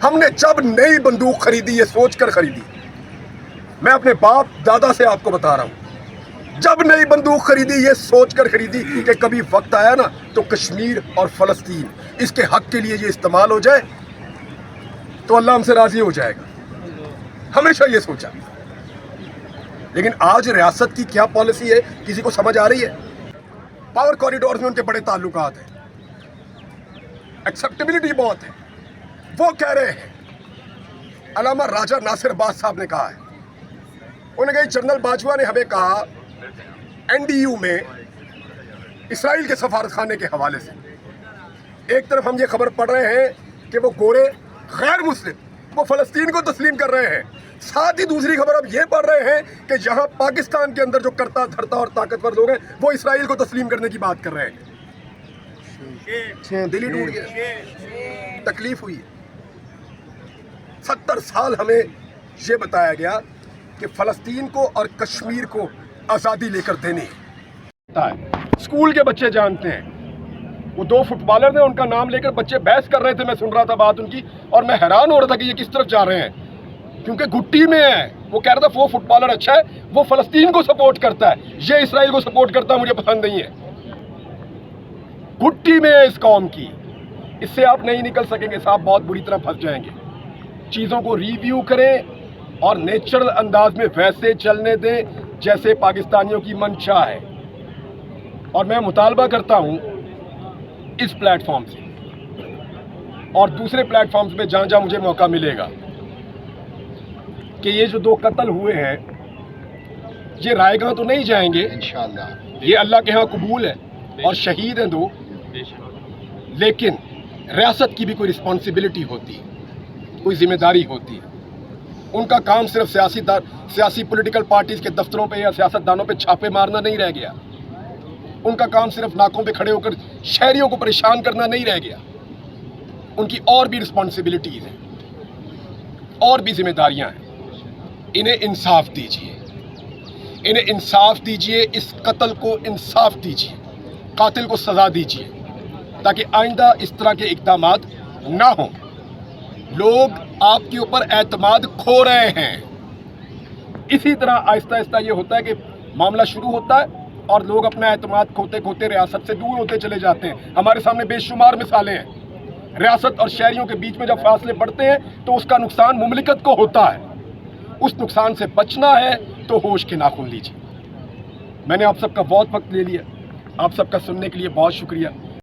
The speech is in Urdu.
ہم نے جب نئی بندوق خریدی یہ سوچ کر خریدی، میں اپنے باپ دادا سے آپ کو بتا رہا ہوں، جب نئی بندوق خریدی یہ سوچ کر خریدی کہ کبھی وقت آیا نا تو کشمیر اور فلسطین اس کے حق کے لیے یہ استعمال ہو جائے تو اللہ ہم سے راضی ہو جائے گا، ہمیشہ یہ سوچا۔ لیکن آج ریاست کی کیا پالیسی ہے کسی کو سمجھ آ رہی ہے؟ پاور کوریڈورز میں ان کے بڑے تعلقات ہیں، ایکسیپٹیبلٹی بہت ہے۔ وہ کہہ رہے ہیں، علامہ راجہ ناصر باز صاحب نے کہا ہے، انہوں نے کہا جنرل باجوہ نے ہمیں کہا NDU میں اسرائیل کے سفارت خانے کے حوالے سے، ایک طرف ہم یہ خبر پڑھ رہے ہیں کہ وہ گورے غیر مسلم وہ فلسطین کو تسلیم کر رہے ہیں، ساتھ ہی دوسری خبر اب یہ پڑھ رہے ہیں کہ جہاں پاکستان کے اندر جو کرتا دھرتا اور طاقتور لوگ ہیں وہ اسرائیل کو تسلیم کرنے کی بات کر رہے ہیں۔ دل ہی ٹوٹ گیا، تکلیف ہوئی ہے۔ 70 سال ہمیں یہ بتایا گیا کہ فلسطین کو اور کشمیر کو آزادی لے کر دینی ہے۔ اسکول کے بچے جانتے ہیں، وہ 2 فٹ بالر نے ان کا نام لے کر بچے بحث کر رہے تھے، میں سن رہا تھا بات ان کی اور میں حیران ہو رہا تھا کہ یہ کس طرف جا رہے ہیں، کیونکہ گٹی میں ہے۔ وہ کہہ رہا تھا وہ فٹ بالر اچھا ہے، وہ فلسطین کو سپورٹ کرتا ہے، یہ اسرائیل کو سپورٹ کرتا ہے، مجھے پسند نہیں ہے۔ گٹی میں ہے اس قوم کی، اس سے آپ نہیں نکل سکیں گے صاحب، بہت بری طرح پھنس جائیں گے۔ چیزوں کو ریویو کریں اور نیچرل انداز میں ویسے چلنے دیں جیسے پاکستانیوں کی منشا ہے۔ اور میں مطالبہ کرتا ہوں اس پلیٹ فارم سے اور دوسرے پلیٹ فارمز پہ جہاں جہاں مجھے موقع ملے گا کہ یہ جو 2 قتل ہوئے ہیں یہ رائے گاہ تو نہیں جائیں گے انشاءاللہ، یہ اللہ کے ہاں قبول ہے اور شہید ہیں 2، لیکن ریاست کی بھی کوئی رسپانسبلٹی ہوتی ہے، کوئی ذمہ داری ہوتی ہے۔ ان کا کام صرف سیاسی پولیٹیکل پارٹیز کے دفتروں پہ یا سیاستدانوں پہ چھاپے مارنا نہیں رہ گیا، ان کا کام صرف ناکوں پہ کھڑے ہو کر شہریوں کو پریشان کرنا نہیں رہ گیا، ان کی اور بھی رسپانسبلٹیز ہیں اور بھی ذمہ داریاں ہیں۔ انہیں انصاف دیجیے، انہیں انصاف دیجیے، اس قتل کو انصاف دیجیے، قاتل کو سزا دیجیے تاکہ آئندہ اس طرح کے اقدامات نہ ہوں۔ لوگ آپ کے اوپر اعتماد کھو رہے ہیں۔ اسی طرح آہستہ آہستہ یہ ہوتا ہے کہ معاملہ شروع ہوتا ہے اور لوگ اپنا اعتماد کھوتے کھوتے ریاست سے دور ہوتے چلے جاتے ہیں۔ ہمارے سامنے بے شمار مثالیں ہیں۔ ریاست اور شہریوں کے بیچ میں جب فاصلے بڑھتے ہیں تو اس کا نقصان مملکت کو ہوتا ہے۔ اس نقصان سے بچنا ہے تو ہوش کے ناخن لیجیے۔ میں نے آپ سب کا بہت وقت لے لیا، آپ سب کا سننے کے لیے بہت شکریہ۔